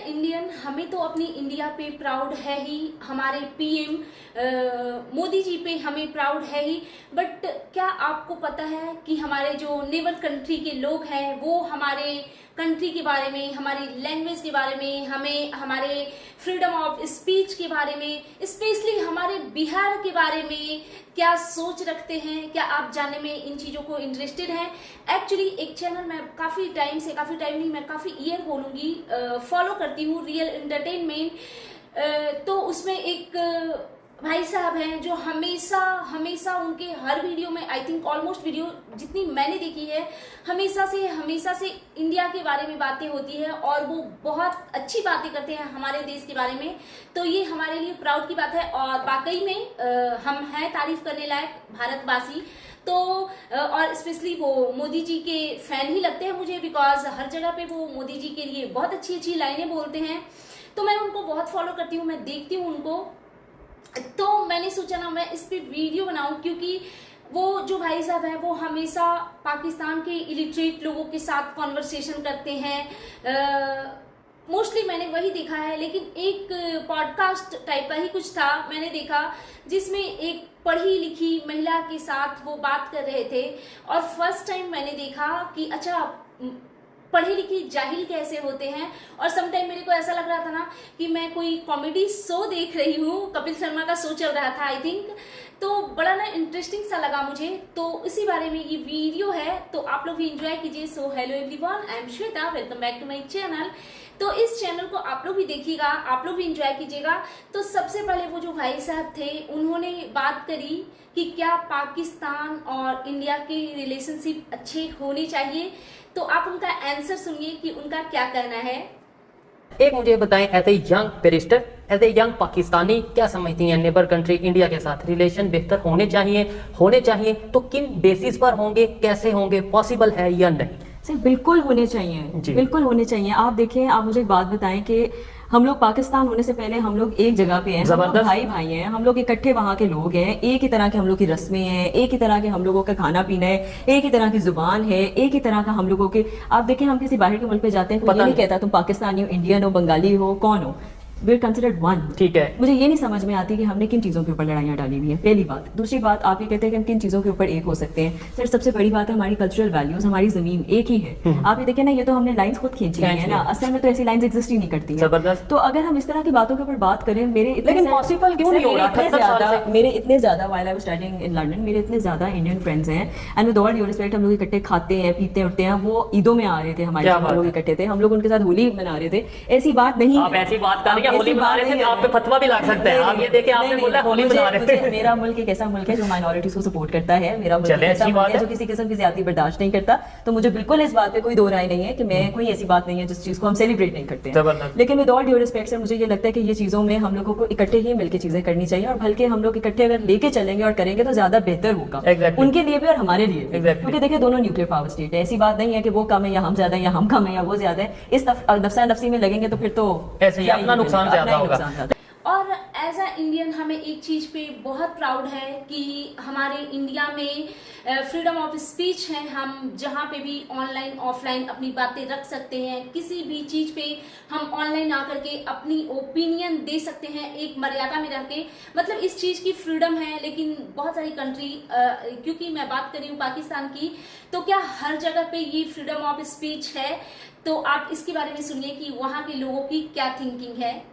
Indian, हमें तो अपनी इंडिया पे प्राउड है ही, हमारे पीएम मोदी जी पे हमें प्राउड है ही। बट क्या आपको पता है कि हमारे जो नेबर कंट्री के लोग हैं वो हमारे कंट्री के बारे में, हमारी लैंग्वेज के बारे में, हमें हमारे फ्रीडम ऑफ स्पीच के बारे में, स्पेशली हमारे बिहार के बारे में क्या सोच रखते हैं? क्या आप जानने में इन चीज़ों को इंटरेस्टेड हैं? एक्चुअली एक चैनल मैं काफ़ी टाइम नहीं, मैं काफ़ी ईयर बोलूँगी, फॉलो करती हूँ, रियल एंटरटेनमेंट। तो उसमें एक भाई साहब हैं जो हमेशा उनके हर वीडियो में, आई थिंक ऑलमोस्ट वीडियो जितनी मैंने देखी है, हमेशा से इंडिया के बारे में बातें होती है और वो बहुत अच्छी बातें करते हैं हमारे देश के बारे में। तो ये हमारे लिए प्राउड की बात है और वाकई में हम हैं तारीफ करने लायक भारतवासी। तो और स्पेशली वो मोदी जी के फैन ही लगते हैं मुझे, बिकॉज हर जगह पे वो मोदी जी के लिए बहुत अच्छी लाइनें बोलते हैं। तो मैं उनको बहुत फॉलो करती हूँ, मैं देखती हूँ उनको। तो मैंने सोचा ना मैं इस पे वीडियो बनाऊं, क्योंकि वो जो भाई साहब हैं वो हमेशा पाकिस्तान के इलिटरेट लोगों के साथ कॉन्वर्सेशन करते हैं। मोस्टली मैंने वही देखा है, लेकिन एक पॉडकास्ट टाइप का ही कुछ था मैंने देखा, जिसमें एक पढ़ी लिखी महिला के साथ वो बात कर रहे थे। और फर्स्ट टाइम मैंने देखा कि अच्छा, पढ़ी लिखी जाहिल कैसे होते हैं। और समटाइम मेरे को ऐसा लग रहा था ना कि मैं कोई कॉमेडी शो देख रही हूँ, कपिल शर्मा का शो चल रहा था आई थिंक। तो बड़ा ना इंटरेस्टिंग सा लगा मुझे, तो इसी बारे में ये वीडियो है, तो आप लोग भी एंजॉय कीजिए। So hello everyone, I am Shweta, welcome back to my channel. तो इस चैनल को आप लोग भी देखिएगा, आप लोग भी एंजॉय कीजिएगा। तो सबसे पहले वो जो भाई साहब थे उन्होंने बात करी कि क्या पाकिस्तान और इंडिया के रिलेशनशिप अच्छे होने चाहिए। तो आप उनका आंसर सुनिए कि उनका क्या कहना है। एक मुझे बताएं, as a young barrister, as a young Pakistani, क्या समझती हैं नेबर कंट्री इंडिया के साथ रिलेशन बेहतर होने चाहिए तो किन बेसिस पर होंगे, कैसे होंगे, पॉसिबल है या नहीं? सर बिल्कुल होने चाहिए, बिल्कुल होने चाहिए। आप देखें, आप मुझे एक बात बताएं कि हम लोग पाकिस्तान होने से पहले हम लोग एक जगह पे हैं, हम लोग भाई हैं, हम लोग इकट्ठे वहाँ के लोग हैं, एक ही तरह के हम लोग की रस्में हैं, एक ही तरह के हम लोगों का खाना पीना है, एक ही तरह की जुबान है, एक ही तरह का हम लोगों के। आप देखें, हम किसी बाहर के मुल्क पे जाते हैं, कोई ये नहीं कहता तुम पाकिस्तानी हो, इंडियन हो, बंगाली हो, कौन हो, वी कंसिडर्ड वन। ठीक है। मुझे ये नहीं समझ में आती कि हमने किन चीज़ों के ऊपर लड़ाइयाँ डाली हुई है, पहली बात। दूसरी बात, आप ये कहते हैं कि हम किन चीज़ों के ऊपर एक हो सकते हैं। सर सबसे बड़ी बात है हमारी कल्चरल वैल्यूज, हमारी जमीन एक ही है। आप ये देखें ना, ये तो हमने लाइंस खुद खींची है ना, असल में तो ऐसी लाइंस एग्जिस्ट ही नहीं करती है। तो अगर हम इस तरह की बातों के ऊपर बात करें, मेरे इतने ज्यादा while I was studying in London, मेरे इतने ज्यादा इंडियन फ्रेंड्स हैं, and with all due respect, हम लोग इकट्ठे खाते हैं, पीते उठते हैं। वो ईदों में आ रहे थे, हमारे लोग इकट्ठे थे, हम लोग उनके साथ होली मना रहे थे। ऐसी बात नहीं, आप ऐसी बात कर रही हैं, होली मना रहे थे, आप पे फतवा भी लग सकते हैं। आप ये देखें, आपने बोला होली मना रहे थे। मेरा मुल्क एक ऐसा मुल्क है जो माइनॉरिटीज को सपोर्ट करता है, मेरा मुल्क ऐसा मुल्क है जो किसी किस्म की ज्यादती बर्दाश्त नहीं करता। तो मुझे बिल्कुल इस बात पे कोई दो राय नहीं है कि मैं, कोई ऐसी बात नहीं है जिस चीज को हम सेलिब्रेट नहीं करते हैं। लेकिन with all due respect sir, मुझे ये लगता है कि ये चीजों में हम लोगों को इकट्ठे ही मिलकर चीजें करनी चाहिए, और बल्कि हम लोग इकट्ठे अगर लेके चलेंगे और करेंगे तो ज्यादा बेहतर होगा उनके लिए भी और हमारे लिए भी। क्योंकि देखिए, दोनों न्यूक्लियर पावर स्टेट है, ऐसी बात नहीं है कि वो कम है या हम ज्यादा है, या हम कम है या वो ज्यादा है। इस नफसा नफसी में लगेंगे तो फिर तो ऐसे ही अपना नुकसान ज्यादा होगा। और एज अ इंडियन हमें एक चीज़ पे बहुत प्राउड है कि हमारे इंडिया में फ्रीडम ऑफ स्पीच है। हम जहाँ पे भी ऑनलाइन ऑफलाइन अपनी बातें रख सकते हैं, किसी भी चीज़ पे हम ऑनलाइन आकर के अपनी ओपिनियन दे सकते हैं, एक मर्यादा में रह के। मतलब इस चीज़ की फ्रीडम है। लेकिन बहुत सारी कंट्री, क्योंकि मैं बात कर रही हूँ पाकिस्तान की, तो क्या हर जगह पे ये फ्रीडम ऑफ स्पीच है? तो आप इसके बारे में सुनिए कि वहाँ के लोगों की क्या थिंकिंग है।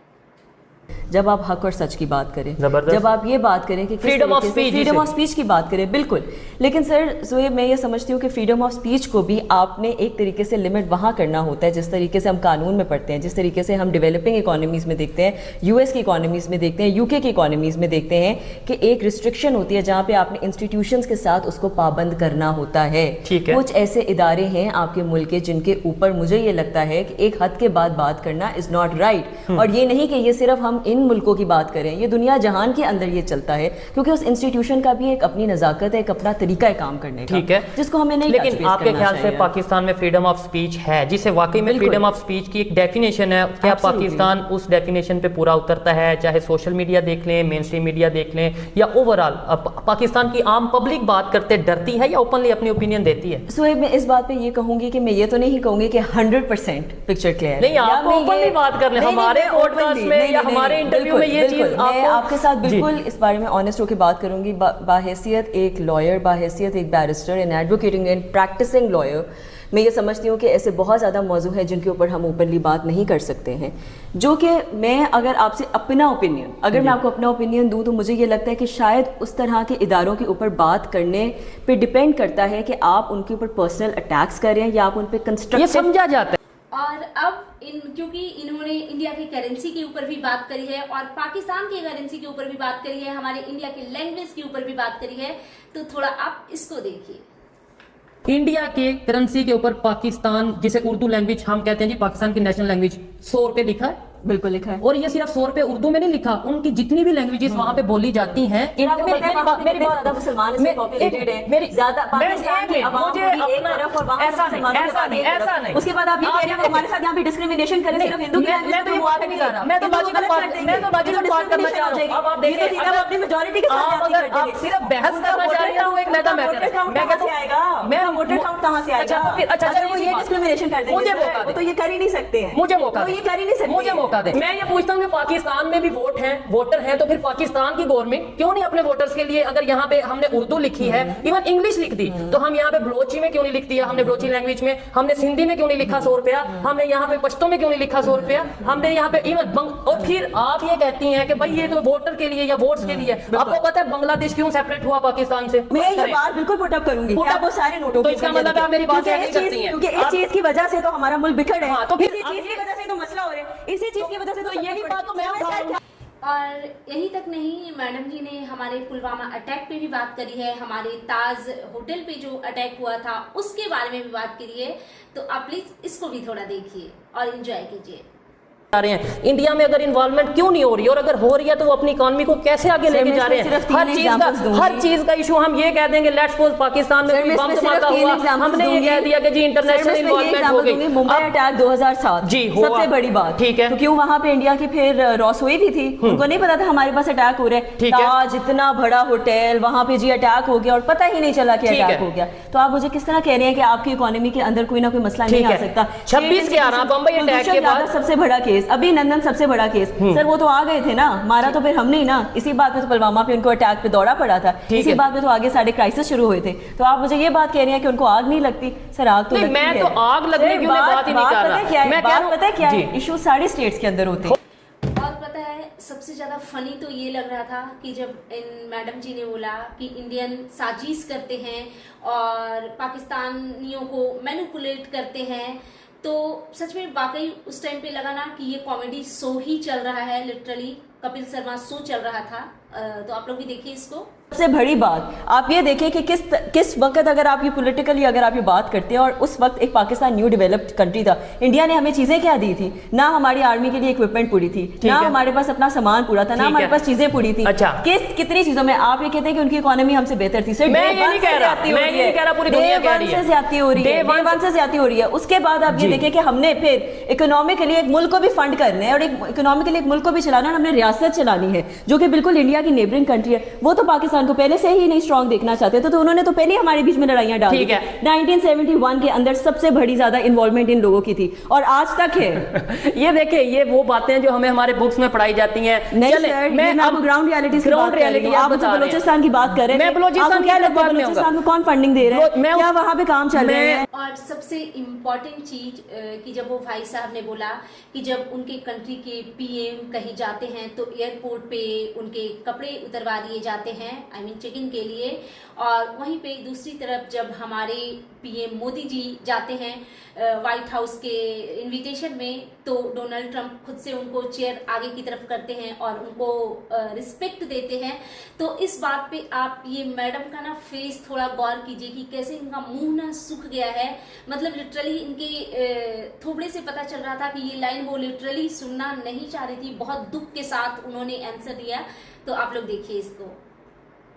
जब आप हक और सच की बात करें, जब आप ये बात करें कि फ्रीडम ऑफ स्पीच की बात करें, बिल्कुल। लेकिन सर सोएब, मैं ये समझती हूँ कि फ्रीडम ऑफ स्पीच को भी आपने एक तरीके से लिमिट वहाँ करना होता है, जिस तरीके से हम कानून में पढ़ते हैं, जिस तरीके से हम डेवलपिंग इकोनॉमीज में देखते हैं, यूएस की इकोनॉमीज में देखते हैं, यूके की इकोनॉमीज में देखते हैं कि एक रिस्ट्रिक्शन होती है जहाँ पे आपने इंस्टीट्यूशंस के साथ उसको पाबंद करना होता है। कुछ ऐसे इदारे हैं आपके मुल्क के जिनके ऊपर मुझे ये लगता है कि एक हद के बाद बात करना इज नॉट राइट। और ये नहीं कि ये सिर्फ हम हम इन मुल्कों की बात करें, ये दुनिया जहान के अंदर ये चलता है, क्योंकि उस इंस्टीट्यूशन का भी एक अपनी नज़ाकत है, एक अपना तरीका है काम करने का, ठीक है, जिसको हमें नहीं। लेकिन आपके ख्याल से पाकिस्तान में फ्रीडम ऑफ स्पीच है, जिसे वाकई में फ्रीडम ऑफ स्पीच की एक डेफिनेशन है, क्या पाकिस्तान उस डेफिनेशन पे पूरा उतरता है? चाहे सोशल मीडिया देख लें, मेन स्ट्रीम मीडिया देख लें, या ओवरऑल पाकिस्तान की आम पब्लिक बात करते डरती है या ओपनली अपनी ओपिनियन देती है? सोएब, मैं इस बात पे ये कहूंगी कि मैं ये तो नहीं कहूंगी कि 100% पिक्चर क्लियर नहीं, आपको ओपनली बात करने, हमारे पॉडकास्ट में या हमारे इंटरव्यू में ये चीज मैं आपके साथ बिल्कुल इस बारे में ऑनेस्ट होकर बात करूंगी। बाहैसियत एक लॉयर, बाहैसियत एक barrister and advocating and practising lawyer, मैं ये समझती हूँ कि ऐसे बहुत ज़्यादा मौजू है जिनके ऊपर हम ओपनली बात नहीं कर सकते हैं, जो कि मैं अगर आपसे अपना ओपिनियन, अगर मैं आपको अपना ओपिनियन दूं तो मुझे ये लगता है कि शायद उस तरह के इदारों के ऊपर बात करने पे डिपेंड करता है कि आप उनके ऊपर पर्सनल अटैक्स करें या आप उन पे कंस्ट्रक्टिव, ये समझा जाता है। और अब क्योंकि इन्होंने इंडिया की करेंसी के ऊपर भी बात करी है और पाकिस्तान की करेंसी के ऊपर भी बात करी है, हमारे इंडिया के लैंग्वेज के ऊपर भी बात करी है, तो थोड़ा आप इसको देखिए। इंडिया के करेंसी के ऊपर पाकिस्तान, जिसे उर्दू लैंग्वेज हम कहते हैं जी, पाकिस्तान की नेशनल लैंग्वेज 100 रुपए लिखा है, बिल्कुल लिखा है। और ये सिर्फ 100 रुपए उर्दू में नहीं लिखा, उनकी जितनी भी लैंग्वेजेस वहां पे बोली जाती हैं। मेरी बात, मुसलमान इसमें पॉपुलेटेड है, मेरी ज्यादा पाकिस्तान की आवाम मुझे पूरी एक तरफ और वहां ऐसा नहीं, उसके बाद आप ये कह रहे हो हमारे साथ यहाँ पे डिस्क्रिमिनेशन करें सिर्फ हिंदू की लैंग्वेज पे बात नहीं कर रहा, मैं तो लॉजिकल बात करना चाह रहा हूं। अब आप देखिए, अगर अपनी मेजॉरिटी के साथ अगर आप सिर्फ बहस करना चाह रहे हैं वो एक मैटर मैं कहता हूं आएगा, मैं वोटर काउंट कहां से आएगा? अच्छा अगर वो ये डिस्क्रिमिनेशन कर देंगे, मुझे मौका दे, तो ये कर ही नहीं सकते हैं, मुझे मौका दे, ये कर ही नहीं सकते, मुझे मौका दे। मैं ये पूछता हूं कि पाकिस्तान में भी वोटर हैं, तो फिर पाकिस्तान की गवर्नमेंट क्यों नहीं अपने वोटर्स के लिए, अगर यहाँ पे हमने उर्दू लिखी है, इवन इंग्लिश लिख दी, तो हम यहाँ पे बलोची में क्यों नहीं लिख दिया? हमने बलोची लैंग्वेज में, हमने सिंधी में क्यों नहीं लिखा 100 रुपया? हमने यहाँ पे पश्तो में क्यों नहीं लिखा 100 रुपया? हमने यहाँ पे इवन और फिर आप ये कहती हैं कि भाई ये तो वोटर के लिए या वोट्स के लिए। आपको पता है बांग्लादेश क्यों सेपरेट हुआ पाकिस्तान से? मैं ये बात बिल्कुल पुट अप करूंगी, वो सारे नोटों, तो इसका मतलब आप मेरी बात एग्री करती हैं, क्योंकि इस चीज की वजह से तो हमारा मुल्क बिखर है, तो फिर इसी चीज की वजह से तो मसला हो रहा है, इसी चीज की वजह से तो यही बात तो मैं। और यही तक नहीं, मैडम जी ने हमारे पुलवामा अटैक पे भी बात करी है, हमारे ताज होटल पे जो अटैक हुआ था उसके बारे में भी बात करी है, तो आप प्लीज इसको भी थोड़ा देखिए और एंजॉय कीजिए। रहे हैं इंडिया में अगर इन्वॉल्वमेंट क्यों नहीं हो रही, और अगर हो रही है तो वो अपनी इकोनॉमी को कैसे आगे लेके जा रहे हैं? हर चीज का इशू हम ये कह देंगे, लेट्स सपोज पाकिस्तान में कोई बम धमाका हुआ, हमने ये कह दिया कि जी इंटरनेशनल इन्वॉल्वमेंट हो गई। मुंबई अटैक 2007 जी सबसे बड़ी बात, ठीक है, तो क्यों वहां पे इंडिया की फिर रॉस हुई भी थी, उनको नहीं पता था हमारे पास अटैक हो रहा है, ताज इतना बड़ा होटल, वहां पे जी अटैक हो गया और पता ही नहीं चला कि अटैक हो गया। तो आप मुझे किस तरह कह रहे हैं कि आपकी इकोनॉमी के अंदर कोई ना कोई मसला नहीं आ सकता? 26/11 बम्बई अटैक के बाद सबसे बड़ा केस, अभी नंदन सबसे बड़ा केस, सर वो तो आ गए थे ना, मारा तो फिर हमने ही ना, इसी बात पे तो पुलवामा पे उनको अटैक पे दौड़ा पड़ा था, इसी बात पे तो आगे सारे क्राइसिस शुरू हुए थे। तो आप मुझे ये बात कह रहे हैं कि उनको आग नहीं लगती? सर आग तो लगती है। मैं तो आग लगने की बात ही नहीं कर रहा, मैं कह रहा हूं पता है क्या है, इशू सारे स्टेट्स के अंदर होते हैं। और पता है सबसे ज्यादा फनी तो ये लग रहा था कि जब इन मैडम जी ने बोला कि इंडियन साजिश करते हैं और पाकिस्तानियों को मैनिपुलेट करते हैं, तो सच में वाकई उस टाइम पे लगा ना कि ये कॉमेडी शो ही चल रहा है, लिटरली कपिल शर्मा शो चल रहा था। तो आप लोग भी देखिए इसको। सबसे बड़ी बात आप ये देखें कि किस वक्त अगर आप ये पॉलिटिकली अगर आप ये बात करते हैं, और उस वक्त एक पाकिस्तान न्यू डेवलप्ड कंट्री था, इंडिया ने हमें चीजें क्या दी थी? ना हमारी आर्मी के लिए इक्विपमेंट पूरी थी, ना हमारे पास अपना सामान पूरा था, ना हमारे पास चीजें पूरी थी। अच्छा, कितनी चीजों में आप ये कहते हैं कि उनकी इकोनॉमी हमसे बेहतर थी? मैं ये नहीं कह रहा, पूरी दुनिया कह रही है ज्यादती हो रही है, डे वन से ज्यादती हो रही है। उसके बाद आप ये देखें कि हमने फिर इकोनॉमिकली एक मुल्क को भी फंड करना है और एक इकोनॉमिकली एक मुल्क को भी चलाना है, हमने रियासत चलानी है जो कि बिल्कुल इंडिया की नेबरिंग कंट्री है। वो तो पाकिस्तान को पहले से ही नहीं स्ट्रॉन्ग देखना चाहते थे, तो उन्होंने तो पहले हमारे बीच में लड़ाइयां डाली। 1971 के अंदर सबसे बड़ी ज्यादा इन्वॉल्वमेंट इन लोगों की थी और आज तक है। ये देखिए, ये वो बातें जो हमें हमारे बुक्स में पढ़ाई जाती हैं। नहीं सर, मैं आपको ग्राउंड रियलिटी की बात कर रही हूं। आप बलूचिस्तान की बात कर रहे हैं, मैं बलूचिस्तान क्या लगता है बलूचिस्तान को कौन फंडिंग दे रहा है, क्या वहां पे काम चल रहा है? और सबसे इम्पोर्टेंट चीज कि जब वो भाई साहब ने बोला कि जब उनके कंट्री के पीएम कहीं जाते हैं तो एयरपोर्ट पे उनके कपड़े उतरवा दिए जाते हैं, आई मीन चेक इन के लिए। और वहीं पे दूसरी तरफ जब हमारे पीएम मोदी जी जाते हैं व्हाइट हाउस के इनविटेशन में, तो डोनाल्ड ट्रंप खुद से उनको चेयर आगे की तरफ करते हैं और उनको रिस्पेक्ट देते हैं। तो इस बात पे आप ये मैडम का ना फेस थोड़ा गौर कीजिए कि कैसे इनका मुंह ना सूख गया है। मतलब लिटरली इनके थोबड़े से पता चल रहा था कि ये लाइन वो लिटरली सुनना नहीं चाह रही थी। बहुत दुख के साथ उन्होंने आंसर दिया। तो आप लोग देखिए इसको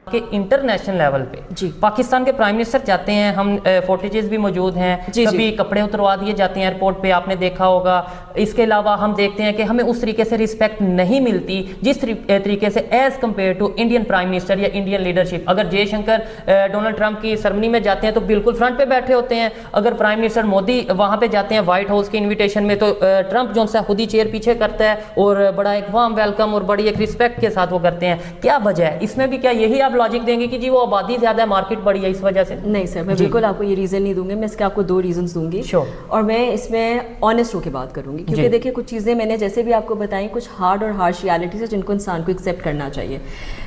कि इंटरनेशनल लेवल पे जी पाकिस्तान के प्राइम मिनिस्टर जाते हैं, हम फुटेजेस भी मौजूद हैं, कभी कपड़े उतरवा दिए जाते हैं एयरपोर्ट पे, आपने देखा होगा। इसके अलावा हम देखते हैं कि हमें उस तरीके से रिस्पेक्ट नहीं मिलती जिस तरीके से as compare to Indian prime minister या इंडियन लीडरशिप। अगर जयशंकर डोनाल्ड ट्रंप की सेरेमनी में जाते हैं तो बिल्कुल फ्रंट पे बैठे होते हैं। अगर प्राइम मिनिस्टर मोदी वहां पे जाते हैं व्हाइट हाउस के इन्विटेशन में, तो ट्रंप जो सा खुद ही चेयर पीछे करता है और बड़ा एक वार्म वेलकम और बड़ी एक रिस्पेक्ट के साथ वो करते हैं। क्या वजह है इसमें भी? क्या यही आप लॉजिक देंगे कि जी वो आबादी ज्यादा है, मार्केट बड़ी है, इस वजह से? नहीं सर, मैं बिल्कुल आपको ये रीजन नहीं दूंगी। मैं इसके आपको 2 रीजंस दूंगी और मैं इसमें ऑनेस्ट होकर बात करूंगी, क्योंकि देखिए कुछ चीज़ें मैंने जैसे भी आपको बताई, कुछ हार्ड और हार्श रियलिटीज है जिनको इंसान को एक्सेप्ट करना चाहिए।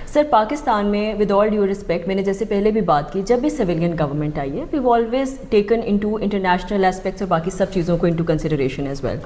सर पाकिस्तान में विद ऑल ड्यू रिस्पेक्ट, मैंने जैसे पहले भी बात की, जब भी सिविलियन गवर्नमेंट आई है we always taken into international aspects और बाकी सब चीज़ों को into consideration as well.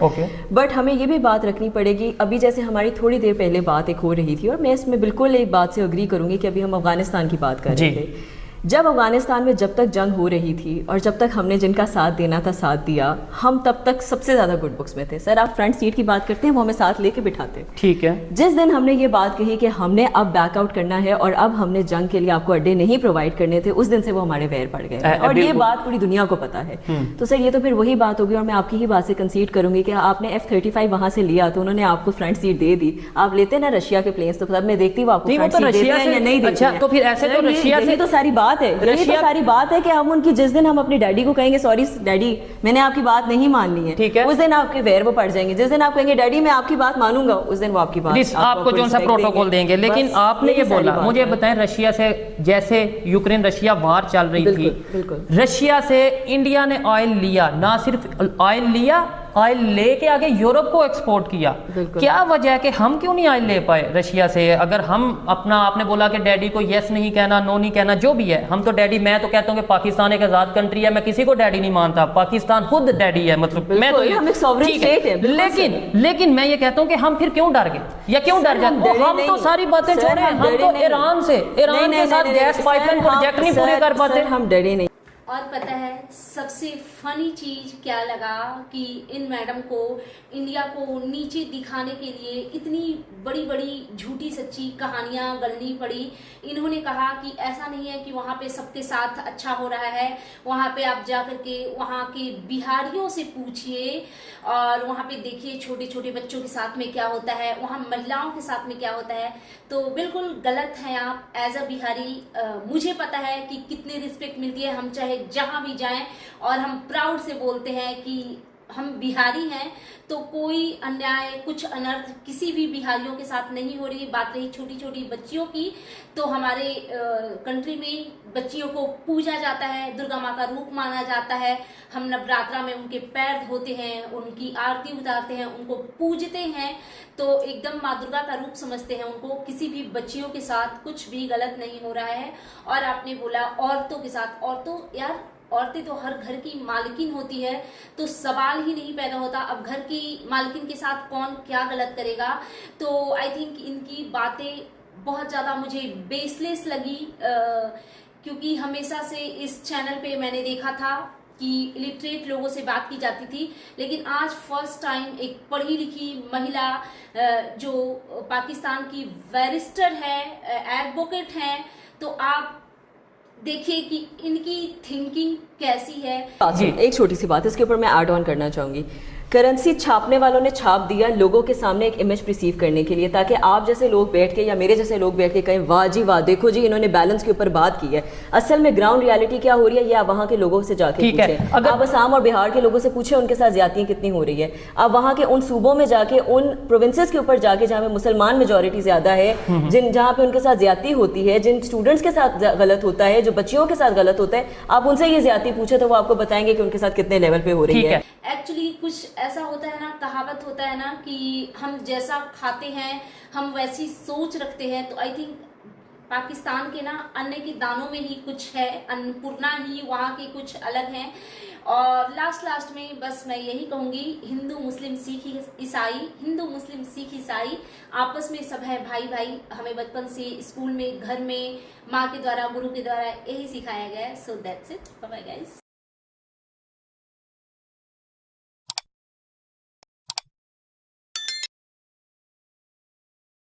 But हमें ये भी बात रखनी पड़ेगी, अभी जैसे हमारी थोड़ी देर पहले बात एक हो रही थी और मैं इसमें बिल्कुल एक बात से अग्री करूंगी कि अभी हम अफगानिस्तान की बात कर रहे थे। जब अफगानिस्तान में जब तक जंग हो रही थी और जब तक हमने जिनका साथ देना था साथ दिया, हम तब तक सबसे ज़्यादा गुड बुक्स में थे। सर आप फ्रंट सीट की बात करते हैं, वो हमें साथ लेके बिठाते। ठीक है। जिस दिन हमने ये बात कही कि हमने अब बैकआउट करना है और अब हमने जंग के लिए आपको अड्डे नहीं प्रोवाइड करने थे, उस दिन से वो हमारे वैर पड़ गए और ये बात पूरी दुनिया को पता है। तो सर ये तो फिर वही बात होगी और मैं आपकी ही बात से कंसीड करूंगी कि आपने F-35 वहां से लिया तो उन्होंने आपको फ्रंट सीट दे दी। आप लेते ना रशिया के प्लेन्स, तो मैं देखती हूँ आपको फ्रंट सीट देते हैं या नहीं देते हैं। तो फिर ऐसे तो रशिया से तो सारी बात है, सारी बात है कि हम उनकी जिस दिन हम अपने डैडी को कहेंगे सॉरी डैडी मैंने आपकी बात नहीं माननी है, ठीक है, उस दिन आपके वैर वो पड़ जाएंगे। जिस दिन आप कहेंगे डैडी मैं आपकी बात मानूंगा, उस दिन वो आपकी बात आपको जो सा प्रोटोकॉल देंगे। लेकिन आपने ये बोला, मुझे बताएं रशिया से, जैसे यूक्रेन रशिया वार चल रही थी, रशिया से इंडिया ने ऑयल लिया, ना सिर्फ ऑयल लिया, ऑयल लेके आगे यूरोप को एक्सपोर्ट किया। क्या वजह है कि हम क्यों नहीं ऑयल ले पाए रशिया से? अगर हम अपना, आपने बोला कि डैडी को यस नहीं कहना, नो नहीं कहना, जो भी है, हम तो डैडी, मैं तो कहता हूँ कि पाकिस्तान एक आजाद कंट्री है, मैं किसी को डैडी नहीं मानता, पाकिस्तान खुद डैडी है। मतलब मैं तो लेकिन मैं ये कहता हूँ कि हम फिर क्यों डर गए या क्यों डर जाते? हम तो सारी बातें छोड़े, हम तो ईरान के साथ गैस पाइपलाइन प्रोजेक्ट नहीं पूरे कर पाते, हम डरे नहीं। और पता है सबसे फनी चीज क्या लगा कि इन मैडम को इंडिया को नीचे दिखाने के लिए इतनी बड़ी बड़ी झूठी सच्ची कहानियां गढ़नी पड़ी। इन्होंने कहा कि ऐसा नहीं है कि वहां पे सबके साथ अच्छा हो रहा है, वहां पे आप जाकर के वहां के बिहारियों से पूछिए और वहां पे देखिए छोटे छोटे बच्चों के साथ में क्या होता है, वहां महिलाओं के साथ में क्या होता है। तो बिल्कुल गलत है आप एज अ बिहारी। मुझे पता है कि कितनी रिस्पेक्ट मिलती है, हम चाहे जहां भी जाएं और हम प्राउड से बोलते हैं कि हम बिहारी हैं, तो कोई अन्याय कुछ अनर्थ किसी भी बिहारियों के साथ नहीं हो रही। बात रही छोटी छोटी बच्चियों की, तो हमारे कंट्री में बच्चियों को पूजा जाता है, दुर्गा माँ का रूप माना जाता है। हम नवरात्रा में उनके पैर धोते हैं, उनकी आरती उतारते हैं, उनको पूजते हैं, तो एकदम माँ दुर्गा का रूप समझते हैं उनको। किसी भी बच्चियों के साथ कुछ भी गलत नहीं हो रहा है। और आपने बोला औरतों के साथ, औरतों, यार औरतें तो हर घर की मालकिन होती है, तो सवाल ही नहीं पैदा होता अब घर की मालकिन के साथ कौन क्या गलत करेगा। तो आई थिंक इनकी बातें बहुत ज़्यादा मुझे बेसलेस लगी, क्योंकि हमेशा से इस चैनल पे मैंने देखा था कि इलिटरेट लोगों से बात की जाती थी, लेकिन आज फर्स्ट टाइम एक पढ़ी लिखी महिला जो पाकिस्तान की बैरिस्टर है, एडवोकेट हैं, तो आप देखिए कि इनकी थिंकिंग कैसी है। एक छोटी सी बात इसके ऊपर मैं ऐड ऑन करना चाहूंगी। करेंसी छापने वालों ने छाप दिया लोगों के सामने एक इमेज रिसीव करने के लिए, ताकि आप जैसे लोग बैठ के या मेरे जैसे लोग बैठ के कहें वाह जी वाह, देखो जी इन्होंने बैलेंस के ऊपर बात की है। असल में ग्राउंड रियलिटी क्या हो रही है ये आप वहाँ के लोगों से जाके पूछें। आप असम और बिहार के लोगों से पूछे उनके साथ ज्यादतियाँ कितनी हो रही है। आप वहाँ के उन सूबों में जाके, उन प्रोविंसेस के ऊपर जाके जहाँ पे मुसलमान मेजोरिटी ज्यादा है, जहाँ पे उनके साथ ज्यादती होती है, जिन स्टूडेंट्स के साथ गलत होता है, जो बच्चियों के साथ गलत होता है, आप उनसे ये ज्यादती पूछे तो वो आपको बताएंगे कि उनके साथ कितने लेवल पे हो रही है। एक्चुअली कुछ ऐसा होता है ना, कहावत होता है ना कि हम जैसा खाते हैं हम वैसी सोच रखते हैं। तो आई थिंक पाकिस्तान के ना अन्न के दानों में ही कुछ है, अन्नपूर्णा ही वहाँ के कुछ अलग हैं। और लास्ट में बस मैं यही कहूंगी, हिंदू मुस्लिम सिख ईसाई, हिंदू मुस्लिम सिख ईसाई आपस में सब है भाई भाई। हमें बचपन से स्कूल में, घर में, माँ के द्वारा, गुरु के द्वारा यही सिखाया गया है। So that's it, bye bye guys.